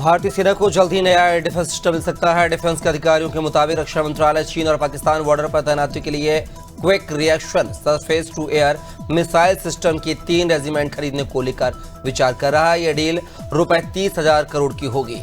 भारतीय सेना को जल्द ही नया एयर डिफेंस सिस्टम मिल सकता है। डिफेंस के अधिकारियों के मुताबिक रक्षा मंत्रालय चीन और पाकिस्तान बॉर्डर पर तैनाती के लिए quick reaction surface to air missile system की 3 रेजिमेंट खरीदने को लेकर विचार कर रहा है। यह डील रुपए 30,000 करोड़ की होगी।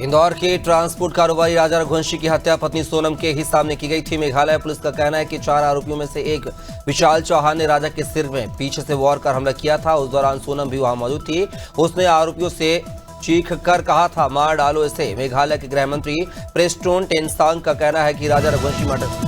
इंदौर के ट्रांसपोर्ट कारोबारी राजा रघुवंशी की हत्या पत्नी सोनम के ही सामने की गई थी। मेघालय पुलिस का कहना है कि 4 आरोपियों में से एक विशाल चौहान ने राजा के सिर में पीछे से वार कर हमला किया था। उस दौरान सोनम भी वहां मौजूद थी। उसने आरोपियों से चीख कर कहा था, मार डालो इसे। मेघालय के गृह मंत्री प्रेस्टोन टेंसांग का कहना है कि राजा रघुवंशी मर्डर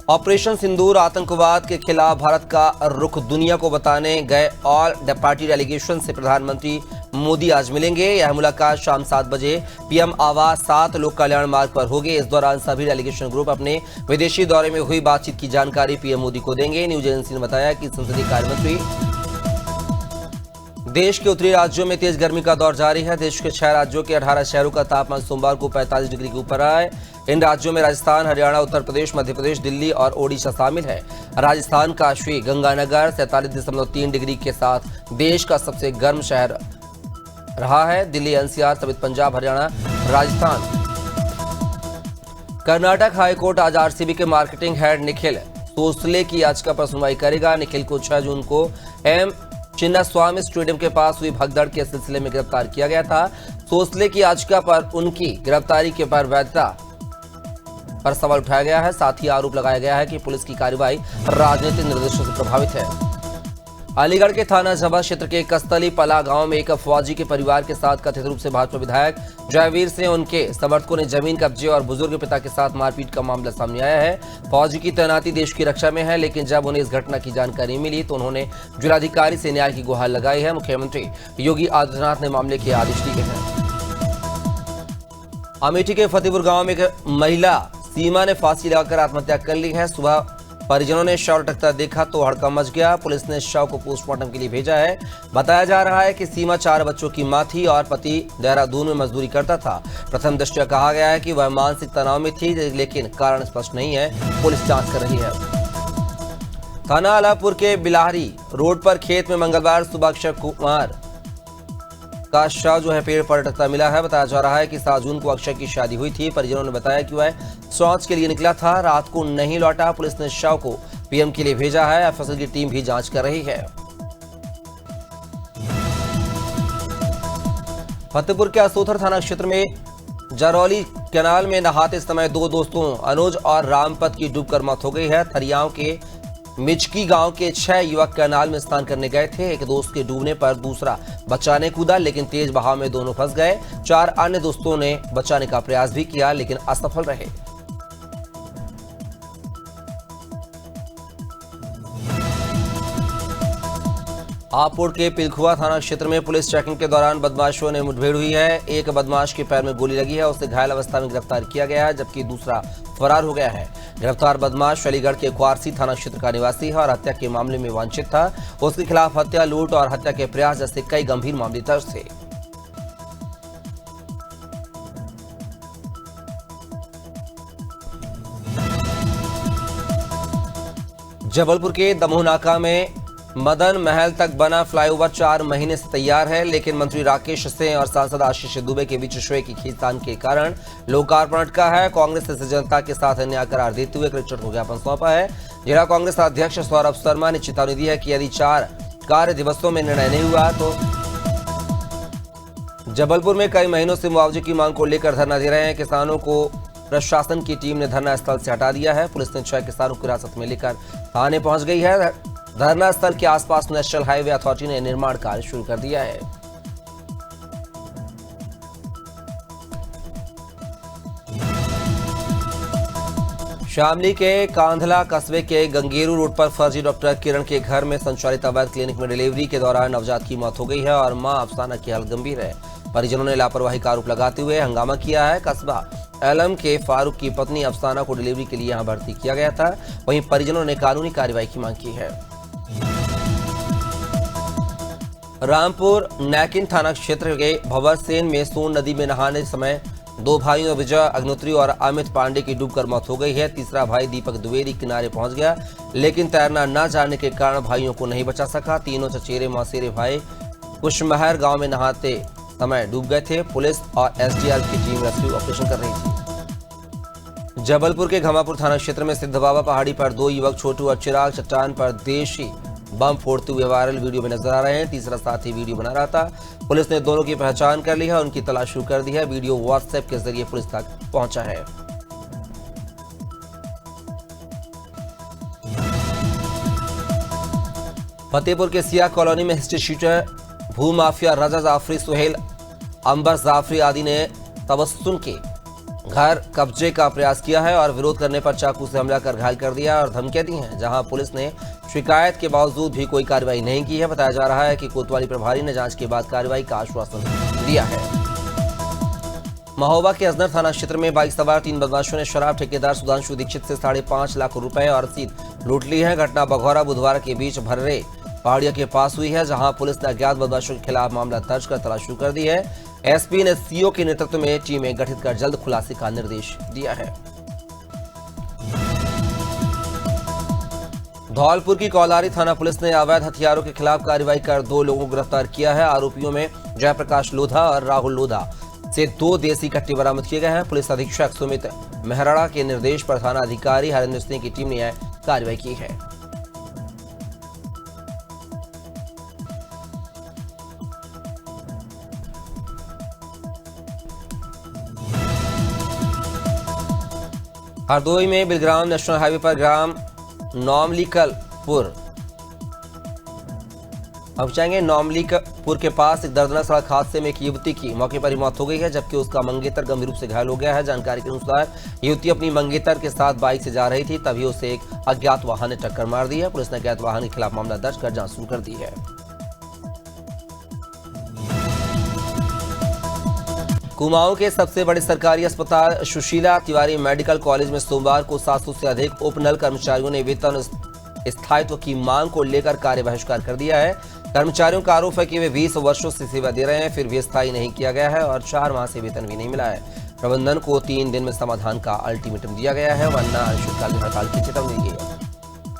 ऑपरेशन सिंदूर आतंकवाद के खिलाफ भारत का रुख दुनिया को बताने गए ऑल पार्टी डेलीगेशन से प्रधानमंत्री मोदी आज मिलेंगे। यह मुलाकात शाम 7 बजे पीएम आवास 7 लोक कल्याण मार्ग पर होगी। इस दौरान सभी डेलीगेशन ग्रुप अपने विदेशी दौरे में हुई बातचीत की जानकारी पीएम मोदी को देंगे। न्यूज एजेंसी ने बताया कि संसदीय कार्य मंत्री देश के उत्तरी राज्यों में तेज गर्मी का दौर जारी है। देश के 6 राज्यों के 18 शहरों का तापमान सोमवार को 45 डिग्री के ऊपर रहा है। इन राज्यों में राजस्थान, हरियाणा, उत्तर प्रदेश, मध्य प्रदेश, दिल्ली और ओडिशा शामिल है। राजस्थान का श्री गंगानगर 47.3 डिग्री के साथ देश का सबसे गर्म शहर रहा है। दिल्ली, एनसीआर समेत पंजाब, हरियाणा, राजस्थान। कर्नाटक हाईकोर्ट आज आरसीबी के मार्केटिंग हेड निखिल सोसले की याचिका पर सुनवाई करेगा। निखिल को 6 जून को एम चिन्नास्वामी स्टेडियम के पास हुई भगदड़ के सिलसिले में गिरफ्तार किया गया था। सोसले की याचिका पर उनकी गिरफ्तारी के पर वैधता पर सवाल उठाया गया है। साथ ही आरोप लगाया गया है कि पुलिस की कार्रवाई राजनीतिक निर्देशों से प्रभावित है। अलीगढ़ के थाना झबा क्षेत्र के कस्तली पला गांव में एक फौजी के परिवार के साथ कथित रूप से भाजपा विधायक जयवीर से उनके समर्थकों ने जमीन कब्जे और बुजुर्ग पिता के साथ मारपीट का मामला सामने आया है। फौजी की तैनाती देश की रक्षा में है, लेकिन जब उन्हें इस घटना की जानकारी मिली तो उन्होंने जिलाधिकारी से न्याय की गुहार लगाई है। मुख्यमंत्री योगी आदित्यनाथ ने मामले के आदेश दिए हैं। अमेठी के फतेहपुर गाँव में एक महिला सीमा ने फांसी लगाकर आत्महत्या कर ली है। सुबह परिजनों ने शव लटकता देखा तो हड़कंप मच गया। पुलिस ने शव को पोस्टमार्टम के लिए भेजा है। बताया जा रहा है कि सीमा 4 बच्चों की मां थी और पति देहरादून में मजदूरी करता था। प्रथम दृष्टया कहा गया है कि वह मानसिक तनाव में थी, लेकिन कारण स्पष्ट नहीं है। पुलिस जांच कर रही है। थाना अलापुर के बिलाहरी रोड पर खेत में मंगलवार सुबह अक्षय कुमार का शव जो है पेड़ पर लटकता मिला है। बताया जा रहा है कि 7 जून को अक्षय की शादी हुई थी। परिजनों ने बताया कि वह शौच के लिए निकला था, रात को नहीं लौटा। पुलिस ने शव को पीएम के लिए भेजा है। एफएसएल की टीम भी जांच कर रही है। फतेहपुर के असोथर थाना क्षेत्र में जरौली कैनाल में नहाते समय 2 दोस्तों अनुज और रामपत की डूबकर मौत हो गई है। थरियाओं के मिचकी गांव के 6 युवक कैनाल में स्नान करने गए थे। एक दोस्त के डूबने पर दूसरा बचाने कूदा, लेकिन तेज बहाव में दोनों फंस गए। 4 अन्य दोस्तों ने बचाने का प्रयास भी किया, लेकिन असफल रहे। हापुड़ के पिलखुआ थाना क्षेत्र में पुलिस चेकिंग के दौरान बदमाशों ने मुठभेड़ हुई है। एक बदमाश के पैर में गोली लगी है, उसे घायल अवस्था में गिरफ्तार किया गया है, जबकि दूसरा फरार हो गया है। गिरफ्तार बदमाश अलीगढ़ के क्वारसी थाना क्षेत्र का निवासी है और हत्या के मामले में वांछित था। उसके खिलाफ हत्या, लूट और हत्या के प्रयास जैसे कई गंभीर मामले दर्ज थे। जबलपुर के दमोह नाका में मदन महल तक बना फ्लाईओवर 4 महीने से तैयार है, लेकिन मंत्री राकेश सिंह और सांसद आशीष दुबे के बीच श्रेय की खींचतान के कारण लोकार्पण अटका है। कांग्रेस इसे जनता के साथ अन्याय करार देते हुए कलेक्टर को ज्ञापन सौंपा है। जिला कांग्रेस अध्यक्ष सौरभ शर्मा ने चेतावनी दी है कि यदि 4 कार्य दिवसों में निर्णय नहीं हुआ तो जबलपुर में कई महीनों से मुआवजे की मांग को लेकर धरना दे रहे हैं। किसानों को प्रशासन की टीम ने धरना स्थल से हटा दिया है। पुलिस ने 6 किसानों को हिरासत में लेकर थाने पहुंच गई है। धरना स्थल के आसपास नेशनल हाईवे अथॉरिटी ने निर्माण कार्य शुरू कर दिया है। शामली के कांधला कस्बे के गंगेरू रोड पर फर्जी डॉक्टर किरण के घर में संचालित अवैध क्लिनिक में डिलीवरी के दौरान नवजात की मौत हो गई है और मां अफसाना की हालत गंभीर है। परिजनों ने लापरवाही का आरोप लगाते हुए हंगामा किया है। कस्बा एलम के फारूक की पत्नी अफसाना को डिलीवरी के लिए यहां भर्ती किया गया था। वहीं परिजनों ने कानूनी कार्रवाई की मांग की है। रामपुर नैकिन थाना क्षेत्र के भंवर सेन में सोन नदी में नहाने समय दो भाइयों विजय अग्निहोत्री और अमित पांडे की डूबकर मौत हो गई है। तीसरा भाई दीपक द्विवेदी किनारे पहुंच गया, लेकिन तैरना न जानने के कारण भाइयों को नहीं बचा सका। तीनों चचेरे मौसेरे भाई कुशमहर गांव में नहाते समय डूब गए थे। पुलिस और एसडीआरएफ की टीम रेस्क्यू ऑपरेशन कर रही थी। जबलपुर के घमापुर थाना क्षेत्र में सिद्ध बाबा पहाड़ी पर दो युवक छोटू और चिराग चट्टान पर देशी बम फोड़ते हुए वायरल वीडियो में नजर आ रहे हैं। तीसरा साथी वीडियो बना रहा था। पुलिस ने दोनों की पहचान कर ली है, उनकी तलाश शुरू कर दी है। वीडियो व्हाट्सएप के जरिए पुलिस तक पहुंचा है। फतेहपुर के सिया कॉलोनी में हिस्ट्री शीटर भूमाफिया रजा जाफरी, सुहेल, अंबर जाफरी आदि ने तबस्सुम के घर कब्जे का प्रयास किया है और विरोध करने पर चाकू से हमला कर घायल कर दिया और धमकियां दी हैं। जहां पुलिस ने शिकायत के बावजूद भी कोई कार्रवाई नहीं की है। बताया जा रहा है कि कोतवाली प्रभारी ने जांच के बाद कार्रवाई का आश्वासन दिया है। महोबा के अजनर थाना क्षेत्र में बाइक सवार 3 बदमाशों ने शराब ठेकेदार सुधांशु दीक्षित से 5.5 लाख रुपए और रसीद लूट ली है। घटना बघौरा बुधवार के बीच भर्रे पहाड़िया के पास हुई है, जहां पुलिस ने अज्ञात बदमाशों के खिलाफ मामला दर्ज कर तलाश शुरू कर दी है। एसपी ने सीओ के नेतृत्व में टीमें गठित कर जल्द खुलासे का निर्देश दिया है। धौलपुर की कौलारी थाना पुलिस ने अवैध हथियारों के खिलाफ कार्रवाई कर 2 लोगों को गिरफ्तार किया है। आरोपियों में जयप्रकाश लोधा और राहुल लोधा से 2 देसी कट्टे बरामद किए गए हैं। पुलिस अधीक्षक सुमित मेहराड़ा के निर्देश पर थाना अधिकारी हरेंद्र सिंह की टीम ने यह कार्रवाई की है। हरदोई में बिलग्राम नेशनल हाईवे पर ग्राम नौमलीकपुर नौमलीकपुर के पास एक दर्दनाक सड़क हादसे में एक युवती की मौके पर ही मौत हो गई है, जबकि उसका मंगेतर गंभीर रूप से घायल हो गया है। जानकारी के अनुसार युवती अपनी मंगेतर के साथ बाइक से जा रही थी, तभी उसे एक अज्ञात वाहन ने टक्कर मार दी है। पुलिस ने अज्ञात वाहन के खिलाफ मामला दर्ज कर जांच शुरू कर दी है। कुमाऊं के सबसे बड़े सरकारी अस्पताल सुशीला तिवारी मेडिकल कॉलेज में सोमवार को 700 से अधिक उपनल कर्मचारियों ने वेतन स्थायित्व की मांग को लेकर कार्य बहिष्कार कर दिया है। कर्मचारियों का आरोप है कि वे 20 वर्षों से सेवा दे रहे हैं, फिर भी स्थायी नहीं किया गया है और 4 माह से वेतन भी नहीं मिला है। प्रबंधन को 3 दिन में समाधान का अल्टीमेटम दिया गया है, वरना अनिश्चितकालीन हड़ताल की चेतावनी दी है।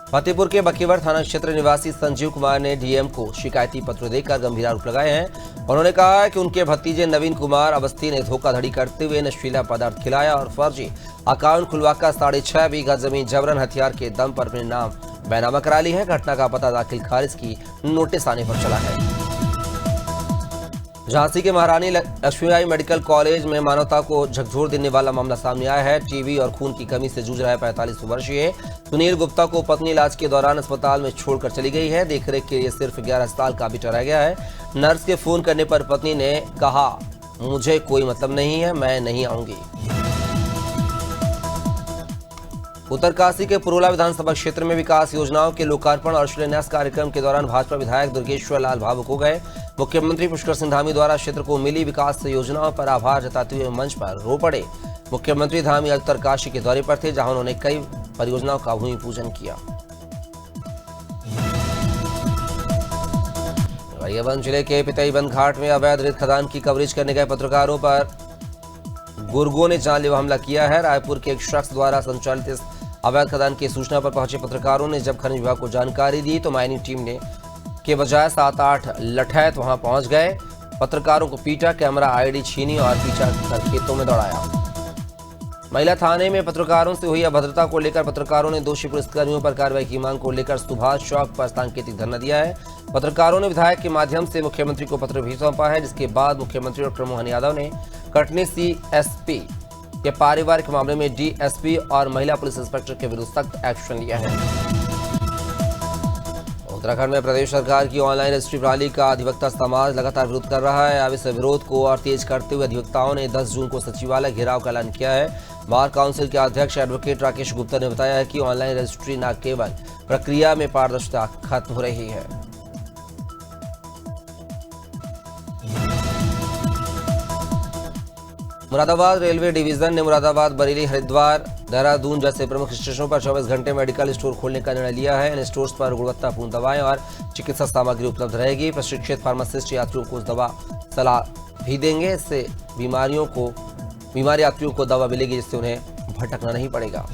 फतेहपुर के बकेवर थाना क्षेत्र निवासी संजीव कुमार ने डीएम को शिकायती पत्र देकर गंभीर आरोप लगाए हैं। उन्होंने कहा है कि उनके भतीजे नवीन कुमार अवस्थी ने धोखाधड़ी करते हुए नशीला पदार्थ खिलाया और फर्जी अकाउंट खुलवाकर 6.5 बीघा जमीन जबरन हथियार के दम पर अपने नाम बैनामा करा ली है। घटना का पता दाखिल खारिज की नोटिस आने पर चला है। झांसी के महारानी लक्ष्मीबाई मेडिकल कॉलेज में मानवता को झकझोर देने वाला मामला सामने आया है। टीबी और खून की कमी से जूझ रहा है 45 वर्षीय सुनील गुप्ता को पत्नी इलाज के दौरान अस्पताल में छोड़कर चली गई है। देखरेख के लिए सिर्फ 11 अस्पताल का बिठा रह गया है। नर्स के फोन करने पर पत्नी ने कहा, मुझे कोई मतलब नहीं है, मैं नहीं आऊंगी। उत्तरकाशी के पुरोला विधानसभा क्षेत्र में विकास योजनाओं के लोकार्पण और शिलान्यास कार्यक्रम के दौरान भाजपा विधायक दुर्गेश्वर लाल भावुक हो गए। मुख्यमंत्री पुष्कर सिंह धामी द्वारा क्षेत्र को मिली विकास योजनाओं पर आभार जताते हुए मंच पर रो पड़े। मुख्यमंत्री धामी आज उत्तरकाशी के दौरे पर थे, जहां उन्होंने कई परियोजनाओं का भूमि पूजन किया। गरियाबंद जिले के पितईबंद घाट में अवैध रेत खदान की कवरेज करने गए पत्रकारों पर गुर्गों ने जानलेवा हमला किया है। रायपुर के एक शख्स द्वारा संचालित इस अवैध खदान की सूचना पर पहुंचे पत्रकारों ने जब खनिज विभाग को जानकारी दी तो माइनिंग टीम ने के बजाय 7-8 लठैत वहां पहुंच गए। पत्रकारों को पीटा, कैमरा आईडी छीनी और पीछा कर खेतों में दौड़ाया। महिला थाने में पत्रकारों से हुई अभद्रता को लेकर पत्रकारों ने दोषी पुलिसकर्मियों पर कार्रवाई की मांग को लेकर सुभाष चौक पर सांकेतिक धरना दिया है। पत्रकारों ने विधायक के माध्यम से मुख्यमंत्री को पत्र भी सौंपा है, जिसके बाद मुख्यमंत्री डॉक्टर मोहन यादव ने कटनी सीएसपी के पारिवारिक मामले में डीएसपी और महिला पुलिस इंस्पेक्टर के विरुद्ध सख्त एक्शन लिया है। उत्तराखंड में प्रदेश सरकार की ऑनलाइन रजिस्ट्री प्रणाली का अधिवक्ता समाज लगातार विरोध कर रहा है। अब इस विरोध को और तेज करते हुए अधिवक्ताओं ने 10 जून को सचिवालय घेराव का ऐलान किया है। बार काउंसिल के अध्यक्ष एडवोकेट राकेश गुप्ता ने बताया है कि ऑनलाइन रजिस्ट्री न केवल प्रक्रिया में पारदर्शिता खत्म हो रही है, मुरादाबाद रेलवे डिवीजन ने मुरादाबाद, बरेली, हरिद्वार, देहरादून जैसे प्रमुख स्टेशनों पर 24 घंटे मेडिकल स्टोर खोलने का निर्णय लिया है। इन स्टोर्स पर गुणवत्तापूर्ण दवाएं और चिकित्सा सामग्री उपलब्ध रहेगी। प्रशिक्षित फार्मासिस्ट यात्रियों को दवा सलाह भी देंगे। इससे बीमारियों को बीमार यात्रियों को दवा मिलेगी, जिससे उन्हें भटकना नहीं पड़ेगा।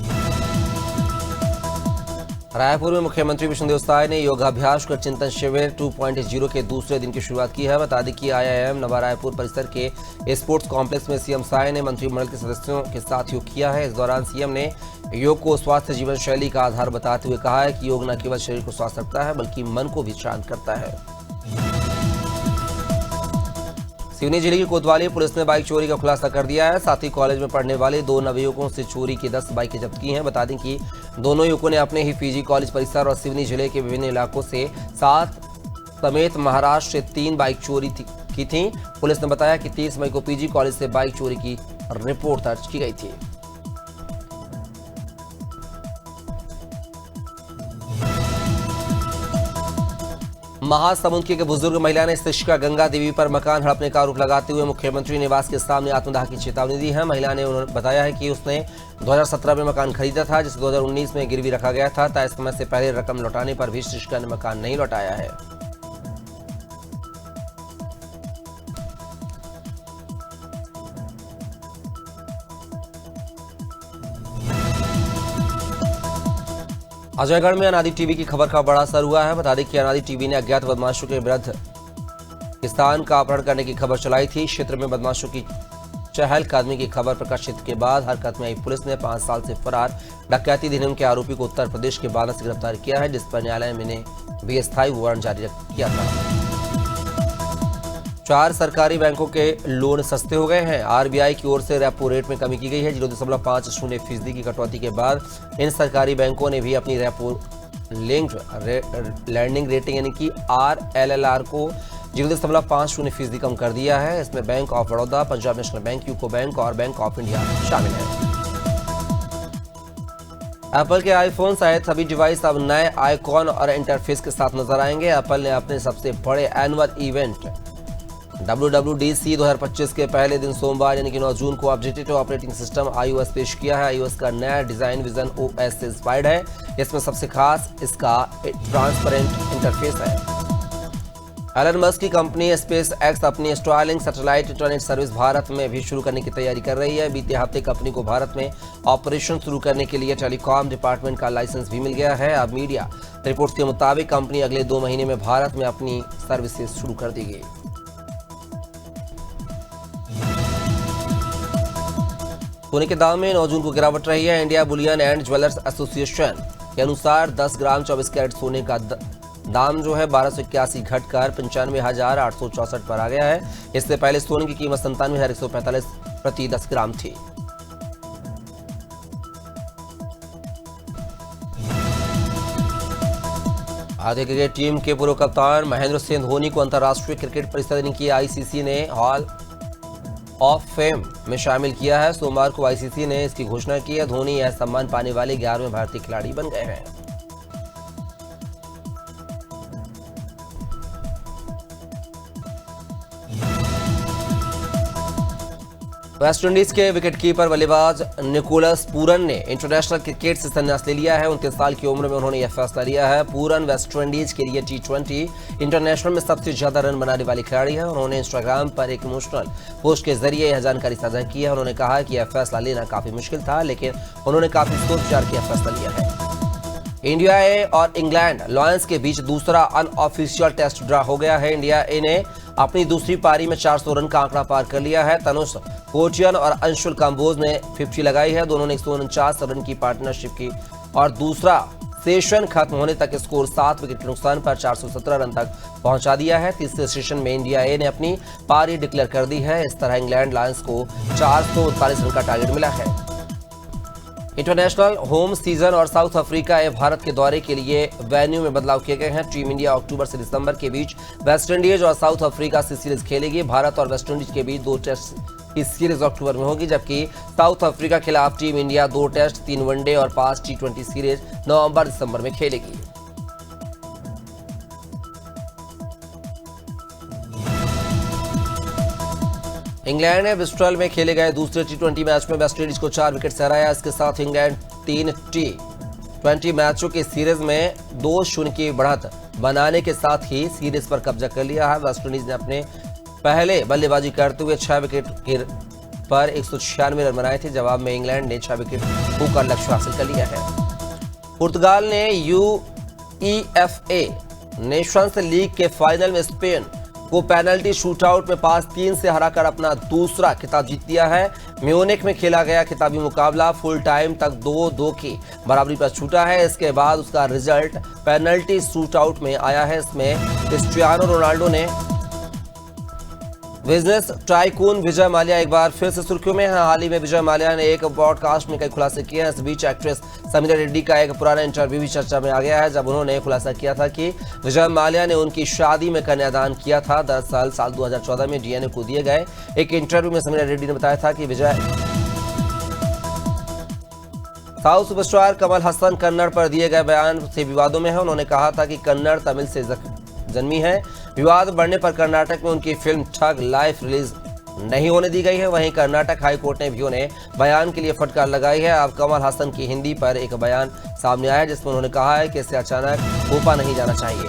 रायपुर में मुख्यमंत्री विष्णुदेव साय ने योगाभ्यास कर चिंतन शिविर 2.0 के दूसरे दिन की शुरुआत की है। बता दें कि IIM नवा रायपुर परिसर के स्पोर्ट्स कॉम्प्लेक्स में सीएम साय ने मंत्रिमंडल के सदस्यों के साथ योग किया है। इस दौरान सीएम ने योग को स्वास्थ्य जीवन शैली का आधार बताते हुए कहा है कि योग न केवल शरीर को स्वस्थ रखता है बल्कि मन को भी शांत करता है। सिवनी जिले की कोतवाली पुलिस ने बाइक चोरी का खुलासा कर दिया है। साथ ही कॉलेज में पढ़ने वाले 2 नवयुवकों से चोरी की 10 बाइकें जब्त की हैं। बता दें कि दोनों युवकों ने अपने ही पीजी कॉलेज परिसर और सिवनी जिले के विभिन्न इलाकों से 7 समेत महाराष्ट्र से 3 बाइक चोरी की थी। पुलिस ने बताया कि 30 मई को पीजी कॉलेज से बाइक चोरी की रिपोर्ट दर्ज की गई थी। महासमुंद की एक बुजुर्ग महिला ने शिक्षिका गंगा देवी पर मकान हड़पने का आरोप लगाते हुए मुख्यमंत्री निवास के सामने आत्मदाह की चेतावनी दी है। महिला ने बताया है कि उसने 2017 में मकान खरीदा था, जिसे 2019 में गिरवी रखा गया था। तय समय से पहले रकम लौटाने पर भी शिक्षिका ने मकान नहीं लौटाया है। अजयगढ़ में अनादि टीवी की खबर का बड़ा असर हुआ है। बता दें कि अनादि टीवी ने अज्ञात बदमाशों के विरुद्ध किसान का अपहरण करने की खबर चलाई थी। क्षेत्र में बदमाशों की चहलकदमी की खबर प्रकाशित के बाद हरकत में आई पुलिस ने 5 साल से फरार डकैती अधिनियम के आरोपी को उत्तर प्रदेश के बांदा से गिरफ्तार किया है, जिस पर न्यायालय ने भी अस्थायी वारंट जारी किया था। 4 सरकारी बैंकों के लोन सस्ते हो गए हैं। आरबीआई की ओर से रेपो रेट में कमी की गई है। 0.50% की कटौती के बाद इन सरकारी बैंकों ने भी अपनी रेपो लिंक्ड लैंडिंग रेटिंग यानी कि RLLR को 0.50% कम कर दिया है। इसमें bank of Baroda, Punjab national bank, UCO bank और बैंक ऑफ इंडिया शामिल है। एप्पल के आईफोन सहित सभी डिवाइस अब नए आइकॉन और इंटरफेस के साथ नजर आएंगे। एप्पल ने अपने सबसे बड़े एनुअल इवेंट WWDC 2025 के पहले दिन सोमवार यानी कि 9 जून को अपडेटेड ऑपरेटिंग सिस्टम iOS पेश किया है। iOS का नया डिजाइन विजन OS से इंस्पायर्ड है। इसमें सबसे खास इसका ट्रांसपेरेंट इंटरफेस है। एलन मस्क की कंपनी स्पेस एक्स अपनी Starlink satellite internet service Bharat में भी शुरू करने की तैयारी कर रही है। बीते हफ्ते कंपनी को भारत में ऑपरेशन शुरू करने के लिए टेलीकॉम डिपार्टमेंट का लाइसेंस भी मिल गया है। अब मीडिया रिपोर्ट्स के मुताबिक कंपनी अगले 2 महीने में भारत में अपनी सर्विसेज शुरू कर देगी। सोने के दाम में 9 जून को गिरावट रही है। India Boolean and jewellers association के अनुसार 10 ग्राम 24 कैरेट सोने का दाम जो है 1281 घटकर 95,864 पर आ गया है। इससे पहले सोने की कीमत 97,145 प्रति 10 ग्राम थी। भारतीय क्रिकेट टीम के पूर्व कप्तान महेंद्र सिंह धोनी को अंतर्राष्ट्रीय क्रिकेट परिषद यानी कि ICC ने हॉल ऑफ फेम में शामिल किया है। सोमवार को ICC ने इसकी घोषणा की है। धोनी यह सम्मान पाने वाले 11वें भारतीय खिलाड़ी बन गए हैं। वेस्टइंडीज के विकेटकीपर बल्लेबाज निकोलस पूरन ने इंटरनेशनल क्रिकेट से संन्यास ले लिया है। 29 साल की उम्र में उन्होंने यह फैसला लिया है। पूरन वेस्टइंडीज के लिए T20 इंटरनेशनल में सबसे ज्यादा रन बनाने वाली खिलाड़ी है। उन्होंने इंस्टाग्राम पर एक इमोशनल पोस्ट के जरिए यह जानकारी साझा की है। उन्होंने कहा कि यह फैसला लेना काफी मुश्किल था, लेकिन उन्होंने काफी सोच विचार किया फैसला लिया है। इंडिया ए और इंग्लैंड लॉयंस के बीच दूसरा अनऑफिशियल टेस्ट ड्रा हो गया है। इंडिया ए ने अपनी दूसरी पारी में 400 रन का आंकड़ा पार कर लिया है। तनुष कोचियन और अंशुल काम्बोज ने 50 49 है। दोनों ने 149 रन की पार्टनरशिप की और दूसरा सेशन खत्म होने तक स्कोर 7 विकेट के नुकसान पर 417 रन तक पहुंचा दिया है। तीसरे सेशन में इंडिया ए ने अपनी पारी डिक्लेयर कर दी है। इस तरह इंग्लैंड लायंस को 439 रन का टारगेट मिला है। इंटरनेशनल होम सीजन और साउथ अफ्रीका ए भारत के दौरे के लिए वेन्यू में बदलाव किए गए हैं। टीम इंडिया अक्टूबर से दिसंबर के बीच वेस्टइंडीज और साउथ अफ्रीका से सीरीज खेलेगी। भारत और वेस्टइंडीज के बीच 2 टेस्ट की सीरीज अक्टूबर में होगी, जबकि साउथ अफ्रीका के खिलाफ टीम इंडिया 2 टेस्ट, 3 वनडे और 5 T20 सीरीज नवंबर दिसंबर में खेलेगी। इंग्लैंड ने ब्रिस्टल में खेले गए दूसरे T20 मैच में वेस्टइंडीज को 4 विकेट से हराया। इसके साथ इंग्लैंड 3 T20 मैचों की सीरीज में 2-0 की बढ़त बनाने के साथ ही सीरीज पर कब्जा कर लिया है। वेस्टइंडीज ने अपने पहले बल्लेबाजी करते हुए 6 विकेट पर 196 रन बनाए थे। जवाब में इंग्लैंड ने 6 विकेट खोकर लक्ष्य हासिल कर लिया है। पुर्तगाल ने यूईएफए नेशंस लीग के फाइनल में स्पेन को पेनल्टी शूटआउट में 5-3 से हराकर अपना दूसरा खिताब जीत लिया है। म्यूनिख में खेला गया खिताबी मुकाबला फुल टाइम तक 2-2 की बराबरी पर छूटा है। इसके बाद उसका रिजल्ट पेनल्टी शूटआउट में आया है। इसमें क्रिस्टियानो रोनाल्डो ने बिजनेस टाइकून विजय माल्या एक बार फिर से सुर्खियों में है। हाल ही में विजय माल्या ने एक पॉडकास्ट में कई खुलासे किए हैं। इस बीच एक्ट्रेस समीरा रेड्डी का एक पुराना इंटरव्यू भी चर्चा में आ गया है, जब उन्होंने खुलासा किया था कि विजय माल्या ने उनकी शादी में कन्यादान किया था। दरअसल साल 2014 में डीएनए को दिए गए एक इंटरव्यू में समीरा रेड्डी ने बताया था कि विजय साउथ सुपरस्टार कमल हसन कन्नड़ पर दिए गए बयान से विवादों में है। उन्होंने कहा था कि कन्नड़ तमिल से जन्मी है। विवाद बढ़ने पर कर्नाटक में उनकी फिल्म ठग लाइफ रिलीज नहीं होने दी गई है। वहीं कर्नाटक हाई कोर्ट ने भी उन्हें बयान के लिए फटकार लगाई है। अब कमल हसन की हिंदी पर एक बयान सामने आया है, जिसमें उन्होंने कहा है कि इसे अचानक थोपा नहीं जाना चाहिए।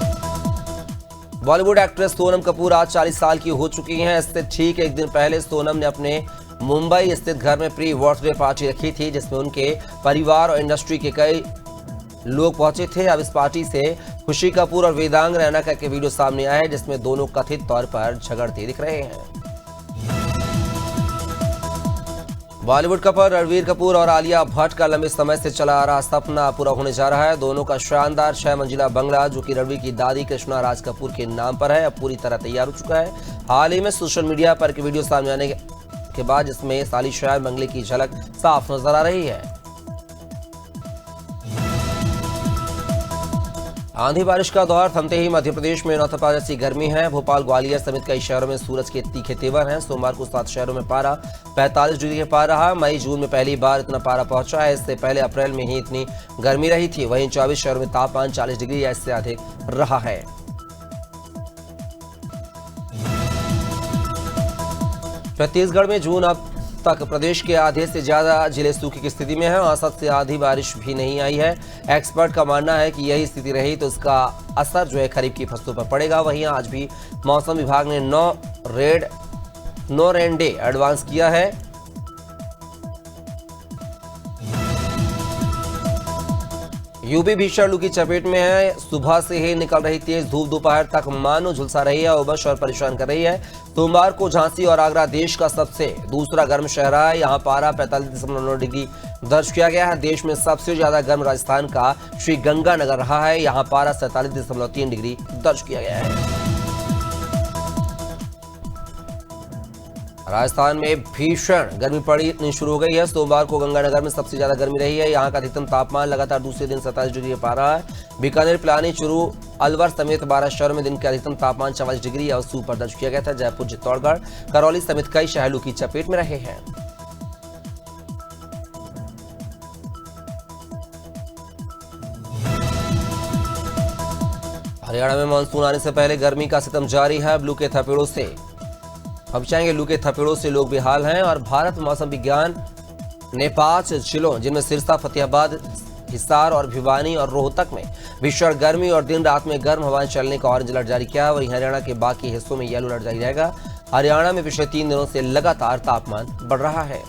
बॉलीवुड एक्ट्रेस सोनम कपूर आज 40 साल की हो चुकी हैं। इससे ठीक एक दिन पहले सोनम ने अपने मुंबई स्थित घर में प्री बर्थडे पार्टी रखी थी, जिसमें उनके परिवार और इंडस्ट्री के कई लोग पहुंचे थे। अब इस पार्टी से खुशी कपूर और वेदांग रैना का एक वीडियो सामने आया है, जिसमें दोनों कथित तौर पर झगड़ते दिख रहे हैं। बॉलीवुड कपल रणबीर कपूर और आलिया भट्ट का लंबे समय से चला आ रहा सपना पूरा होने जा रहा है। दोनों का शानदार 6 मंजिला बंगला, जो कि रणबीर की दादी कृष्णा राज कपूर के नाम पर है, अब पूरी तरह तैयार हो चुका है। हाल ही में सोशल मीडिया पर एक वीडियो सामने आने के बाद जिसमें सालिशार बंगले की झलक साफ नजर आ रही है। आंधी बारिश का दौर थमते ही मध्य प्रदेश में नौतपा जैसी गर्मी है। भोपाल, ग्वालियर समेत कई शहरों में सूरज के तीखे तेवर हैं। सोमवार को 7 शहरों में पारा 45 डिग्री के पार रहा। मई जून में पहली बार इतना पारा पहुंचा है। इससे पहले अप्रैल में ही इतनी गर्मी रही थी। वहीं 24 शहरों में तापमान 40 डिग्री या इससे अधिक रहा है। छत्तीसगढ़ में जून अब तक प्रदेश के आधे से ज्यादा जिले सूखे की स्थिति में है। औसत से आधी बारिश भी नहीं आई है। एक्सपर्ट का मानना है कि यही स्थिति रही तो इसका असर जो है खरीफ की फसलों पर पड़ेगा। वहीं आज भी मौसम विभाग ने नो रेन डे एडवांस किया है। यूपी भीषण लू की चपेट में है। सुबह से ही निकल रही तेज धूप दोपहर तक मानो झुलसा रही है, उमस और परेशान कर रही है। सोमवार को झांसी और आगरा देश का सबसे दूसरा गर्म शहर है। यहाँ पारा 45.9 डिग्री दर्ज किया गया है। देश में सबसे ज्यादा गर्म राजस्थान का श्री गंगानगर रहा है। यहाँ पारा 47.3 डिग्री दर्ज किया गया है। राजस्थान में भीषण गर्मी पड़नी शुरू हो गई है। सोमवार को गंगानगर में सबसे ज्यादा गर्मी रही है। यहाँ का अधिकतम तापमान लगातार दूसरे दिन 27 डिग्री पा रहा है। बीकानेर, पिलानी, चूरू, अलवर समेत 12 शहरों में दिन के अधिकतम तापमान 44 डिग्री और ऊपर दर्ज किया गया था। जयपुर, चित्तौड़गढ़, करौली समेत कई शहर लू की चपेट में रहे हैं। हरियाणा में मानसून आने से पहले गर्मी का सितम जारी है। लू के थपेड़ों से अब चाहेंगे लू के थपेड़ों से लोग बेहाल हैं। और भारत मौसम विज्ञान ने 5 जिलों जिनमें सिरसा, फतेहाबाद, हिसार और भिवानी और रोहतक में भीषण गर्मी और दिन रात में गर्म हवाएं चलने का ऑरेंज अलर्ट जारी किया। वहीं हरियाणा के बाकी हिस्सों में येलो अलर्ट जारी रहेगा। हरियाणा में पिछले 3 दिनों से लगातार तापमान बढ़ रहा है।